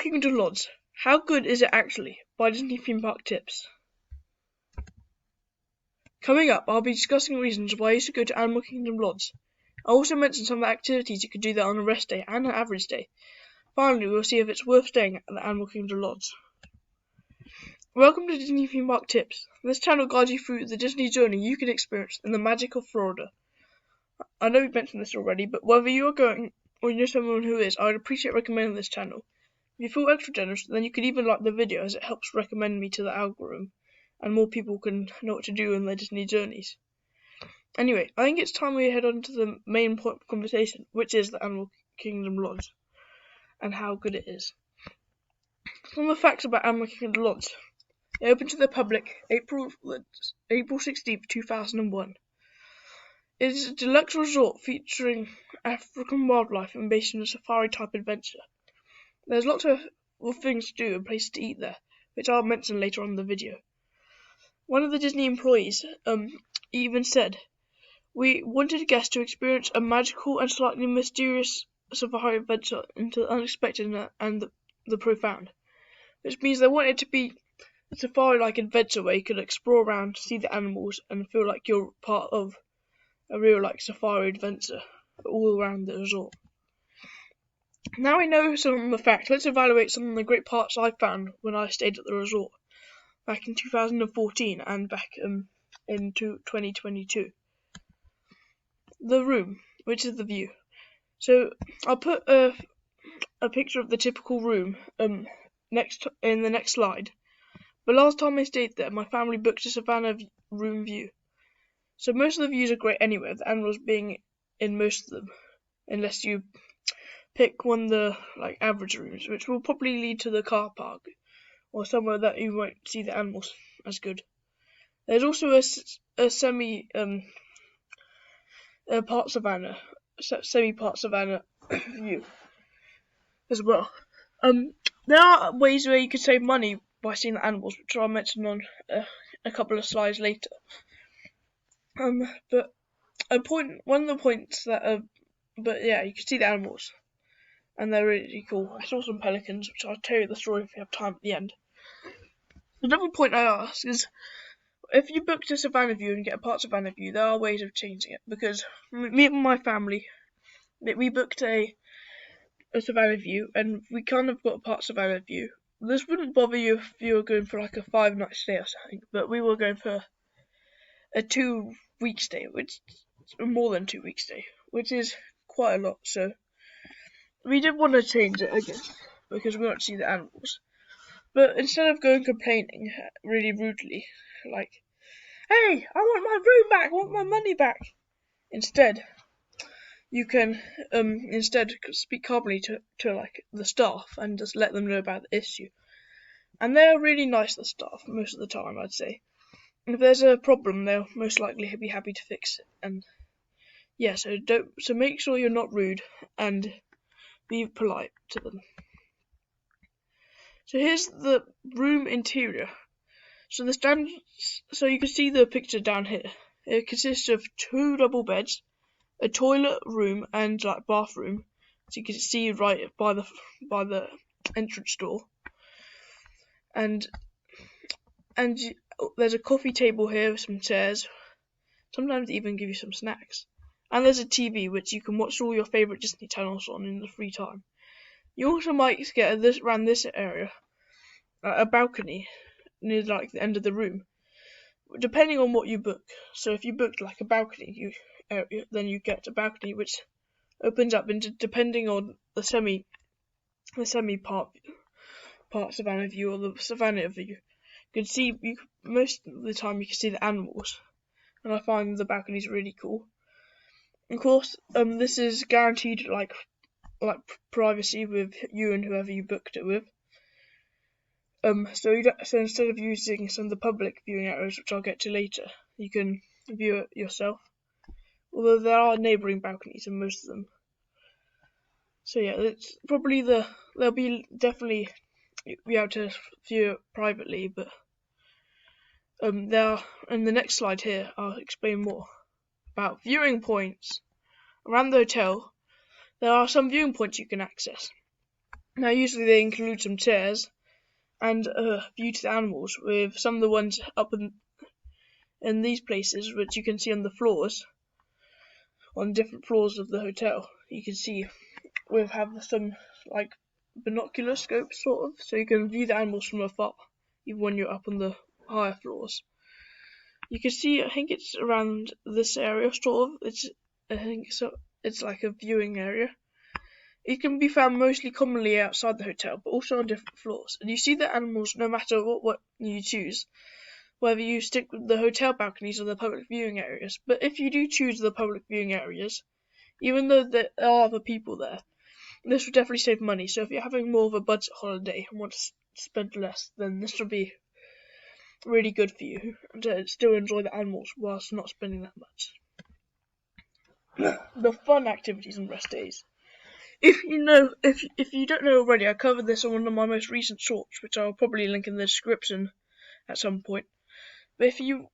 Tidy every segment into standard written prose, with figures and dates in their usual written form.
Kingdom Lodge. How good is it actually? By Disney Theme Park Tips. Coming up, I'll be discussing reasons why you should go to Animal Kingdom Lodge. I'll also mention some of the activities you could do there on a rest day and an average day. Finally, we'll see if it's worth staying at the Animal Kingdom Lodge. Welcome to Disney Theme Park Tips. This channel guides you through the Disney journey you can experience in the magic of Florida. I know we've mentioned this already, but whether you are going or you know someone who is, I would appreciate recommending this channel. If you feel extra generous, then you could even like the video as it helps recommend me to the algorithm, and more people can know what to do in their Disney journeys. Anyway, I think it's time we head on to the main point of conversation, which is the Animal Kingdom Lodge, and how good it is. Some of the facts about Animal Kingdom Lodge. It opened to the public April 16th, 2001. It is a deluxe resort featuring African wildlife and based on a safari-type adventure. There's lots of things to do and places to eat there, which I'll mention later on in the video. One of the Disney employees even said, "We wanted guests to experience a magical and slightly mysterious safari adventure into the unexpected and the profound," which means they want it to be a safari-like adventure where you could explore around, see the animals, and feel like you're part of a real safari adventure all around the resort. Now we know some of the facts, let's evaluate some of the great parts I found when I stayed at the resort back in 2014 and back in 2022. The room, which is the view. So I'll put a picture of the typical room in the next slide. But last time I stayed there, my family booked a Savannah room view. So most of the views are great anyway, with the animals being in most of them, unless you pick one of the average rooms, which will probably lead to the car park, or somewhere that you won't see the animals as good. There's also a semi-part Savannah view as well. There are ways where you could save money by seeing the animals, which I'll mention on a couple of slides later. But one of the points that you can see the animals, and they're really cool. I saw some pelicans, which I'll tell you the story if you have time at the end. Another point I ask is, if you booked a Savannah view and get a part Savannah view, there are ways of changing it, because me and my family, we booked a Savannah view, and we kind of got a part Savannah view. This wouldn't bother you if you were going for a 5-night stay or something, but we were going for a 2-week stay, which more than 2 week stay, which is quite a lot. So we did want to change it, I guess, because we want to see the animals. But instead of going complaining really rudely, like, "Hey, I want my room back, I want my money back," instead, you can speak calmly to the staff and just let them know about the issue. And they're really nice, the staff, most of the time, I'd say. If there's a problem, they'll most likely be happy to fix it. And yeah, so make sure you're not rude and be polite to them. So here's the room interior. So you can see the picture down here. It consists of 2 double beds, a toilet room and bathroom, so you can see right by the entrance door. And there's a coffee table here with some chairs. Sometimes they even give you some snacks. And there's a TV which you can watch all your favourite Disney channels on in the free time. You also might get around this area a balcony near the end of the room, depending on what you book. So if you booked a balcony area, then you get a balcony which opens up into, depending on the semi part Savannah view or the Savannah view. Most of the time you can see the animals, and I find the balconies really cool. Of course, this is guaranteed privacy with you and whoever you booked it with. So instead of using some of the public viewing areas, which I'll get to later, you can view it yourself. Although there are neighbouring balconies in most of them. So yeah, it's probably they'll be definitely be able to view it privately, but there in the next slide here I'll explain more about viewing points. Around the hotel there are some viewing points you can access. Now usually they include some chairs and a view to the animals, with some of the ones up in these places which you can see on the floors, on different floors of the hotel. You can see we have some like binocular scopes sort of, so you can view the animals from afar, even when you're up on the higher floors. You can see, I think it's around this area sort of. It's like a viewing area. It can be found mostly commonly outside the hotel, but also on different floors. And you see the animals no matter what you choose, whether you stick with the hotel balconies or the public viewing areas. But if you do choose the public viewing areas, even though there are other people there, this will definitely save money. So if you're having more of a budget holiday and want to spend less, then this will be really good for you to still enjoy the animals whilst not spending that much. The fun activities on rest days. If you don't know already, I covered this on one of my most recent shorts, which I'll probably link in the description at some point. But if you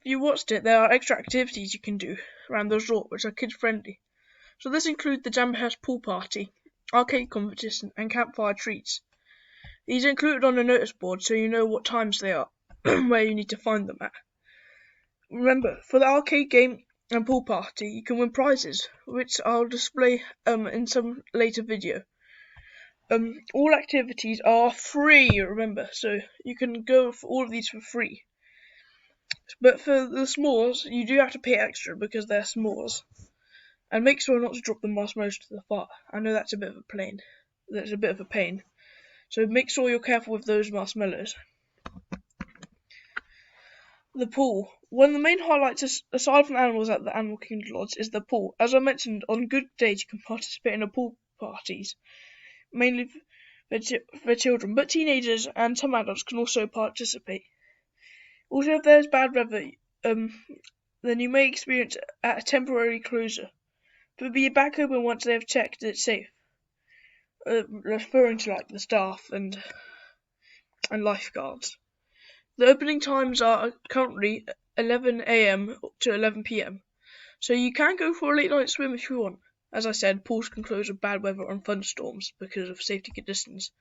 watched it, there are extra activities you can do around the resort which are kid friendly. So this includes the Jamboree pool party, arcade competition, and campfire treats. These are included on a notice board so you know what times they are, where you need to find them at. Remember, for the arcade game and pool party, you can win prizes, which I'll display in some later video. All activities are free, remember, so you can go for all of these for free. But for the s'mores, you do have to pay extra because they're s'mores. And make sure not to drop the marshmallows to the fire. I know that's a bit of a pain. So make sure you're careful with those marshmallows. The pool. One of the main highlights, aside from animals at the Animal Kingdom Lodge, is the pool. As I mentioned, on good days you can participate in the pool parties, mainly for children, but teenagers and some adults can also participate. Also, if there's bad weather, then you may experience a temporary closure, but be back open once they have checked it's safe. Referring to like the staff and lifeguards. The opening times are currently 11 a.m. to 11 p.m. So you can go for a late night swim if you want. As I said, pools can close with bad weather and thunderstorms because of safety conditions.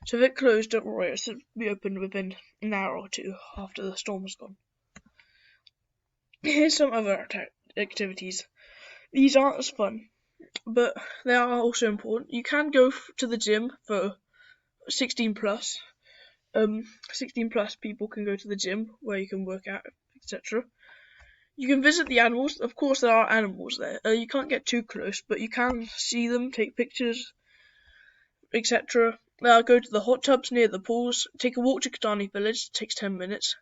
So if it closed, don't worry, it should be opened within an hour or two after the storm is gone. Here's some other activities. These aren't as fun, but they are also important. You can go to the gym for 16 plus. 16 plus people can go to the gym where you can work out, etc. You can visit the animals. Of course, there are animals there. You can't get too close, but you can see them, take pictures, etc. Go to the hot tubs near the pools. Take a walk to Kidani Village. It takes 10 minutes.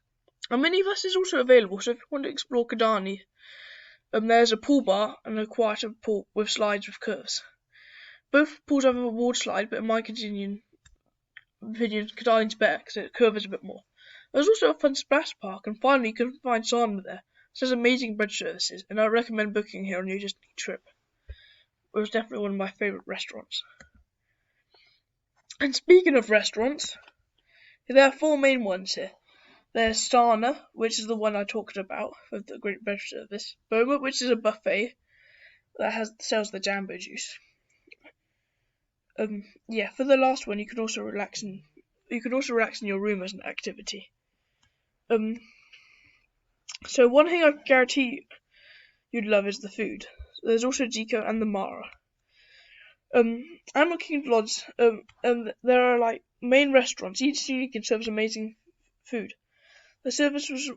A minibus is also available, so if you want to explore Kidani, there's a pool bar and a quieter pool with slides with curves. Both pools have a reward slide, but in my opinion, Kidani's better because it curves a bit more. There's also a fun splash park, and finally you can find sauna there. It has amazing bread services, and I recommend booking here on your Disney trip. It was definitely one of my favourite restaurants. And speaking of restaurants, there are 4 main ones here. There's Sana, which is the one I talked about with the great bread service. Boma, which is a buffet that sells the Jambo juice. For the last one, you can also relax in your room as an activity. So one thing I guarantee you'd love is the food. There's also Jiko and the Mara. Animal Kingdom Lodge, there are like main restaurants. Each can serve amazing food. The service was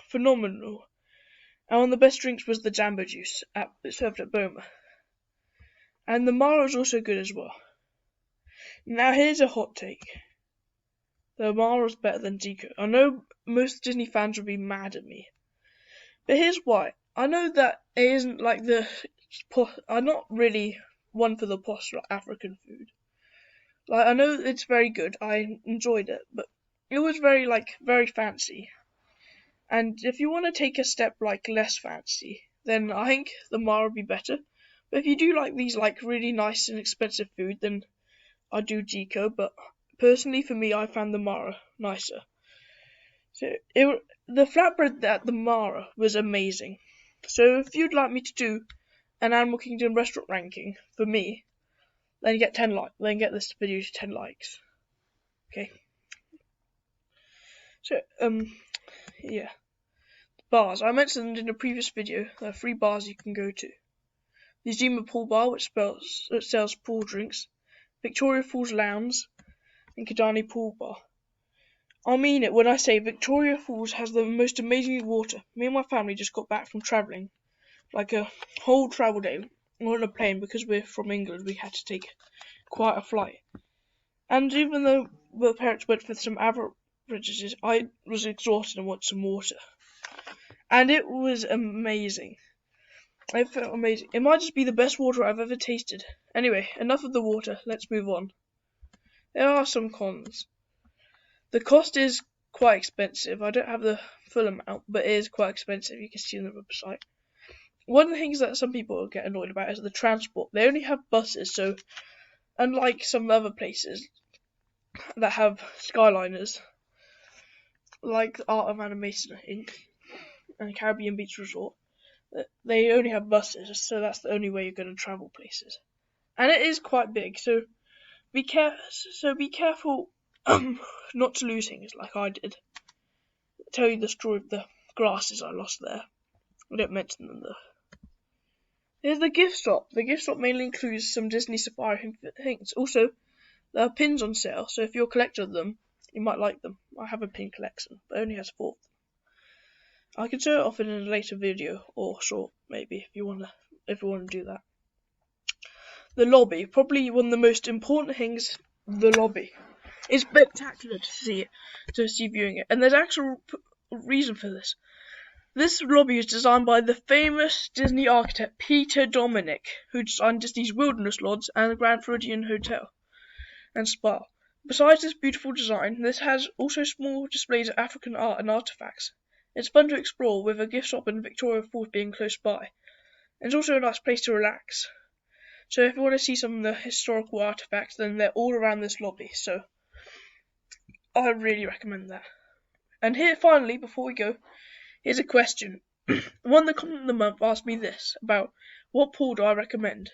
phenomenal, and one of the best drinks was the Jambo juice served at Boma. And the Mara is also good as well. Now here's a hot take. The Mara is better than Jiko. I know most Disney fans will be mad at me, but here's why. I know that it isn't like I'm not really one for the posh African food. Like I know it's very good. I enjoyed it, but it was very fancy. And if you want to take a step less fancy, then I think the Mara would be better. But if you do like these really nice and expensive food, then I do Jiko. But personally, for me, I found the Mara nicer. So the flatbread at the Mara was amazing. So if you'd like me to do an Animal Kingdom restaurant ranking for me, then get 10 likes. Then get this video to 10 likes. Okay. So yeah, bars. I mentioned in a previous video there are 3 bars you can go to: the Zuma Pool Bar, which sells pool drinks, Victoria Falls Lounge, and Kidani Pool Bar. I mean it when I say Victoria Falls has the most amazing water. Me and my family just got back from travelling, like a whole travel day on a plane, because we're from England. We had to take quite a flight, and even though the parents went for some averages, I was exhausted and wanted some water, and it was amazing. It felt amazing. It might just be the best water I've ever tasted. Anyway, enough of the water. Let's move on. There are some cons. The cost is quite expensive. I don't have the full amount, but it is quite expensive. You can see on the website. One of the things that some people get annoyed about is the transport. They only have buses, so unlike some other places that have Skyliners, like the Art of Animation and Caribbean Beach Resort, they only have buses, so that's the only way you're going to travel places. And it is quite big, so be careful not to lose things like I did. I'll tell you the story of the glasses I lost there. I don't mention them though. Here's the gift shop. The gift shop mainly includes some Disney Safari things. Also, there are pins on sale, so if you're a collector of them, you might like them. I have a pin collection, but it only has 4 of them. I can show it off in a later video or short, maybe, if you want to do that. The lobby, probably one of the most important things. The lobby, it's spectacular to see viewing it, and there's actual reason for this. This lobby is designed by the famous Disney architect Peter Dominic, who designed Disney's Wilderness Lodge and the Grand Floridian Hotel and Spa. Besides this beautiful design, this has also small displays of African art and artifacts. It's fun to explore, with a gift shop in Victoria Falls being close by. And it's also a nice place to relax. So if you want to see some of the historical artifacts, then they're all around this lobby, so I really recommend that. And here, finally, before we go, here's a question. One that comment of the month asked me this, about what pool do I recommend.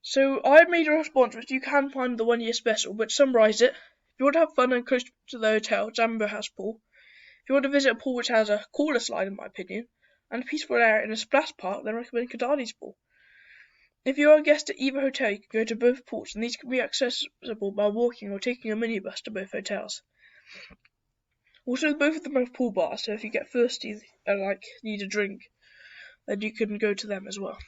So I made a response which you can find in the 1 year special, but summarise it. If you want to have fun and close to the hotel, Jambo House Pool. If you want to visit a pool which has a cooler slide, in my opinion, and a peaceful area in a splash park, then I recommend Kidani's Pool. If you are a guest at either hotel, you can go to both pools, and these can be accessible by walking or taking a minibus to both hotels. Also, both of them have pool bars, so if you get thirsty and need a drink, then you can go to them as well.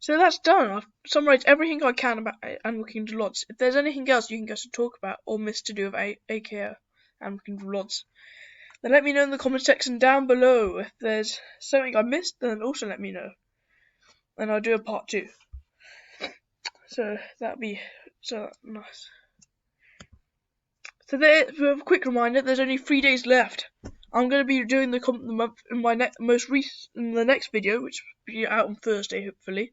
So that's done. I've summarised everything I can about Animal Kingdom Lodge. If there's anything else you can guys to talk about or miss to do with AKO Animal Kingdom Lodge, then let me know in the comment section down below. If there's something I missed, then also let me know, and I'll do a part 2. So that'd be so nice. So there, for a quick reminder, there's only 3 days left. I'm going to be doing the comment of the month in my in the next video, which will be out on Thursday, hopefully.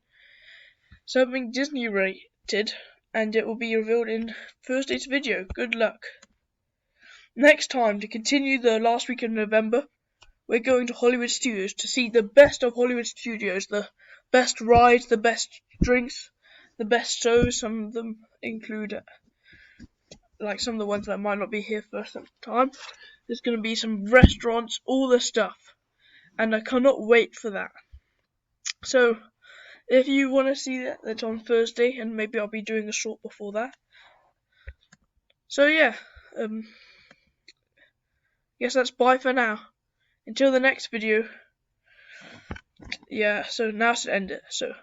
Something Disney related, and it will be revealed in Thursday's video. Good luck. Next time, to continue the last week of November, we're going to Hollywood Studios to see the best of Hollywood Studios, the best rides, the best drinks, the best shows. Some of them include some of the ones that might not be here for some time. There's going to be some restaurants, all the stuff, and I cannot wait for that. So if you want to see that, that's on Thursday, and maybe I'll be doing a short before that. So yeah, guess that's bye for now. Until the next video. Yeah, so now to end it. So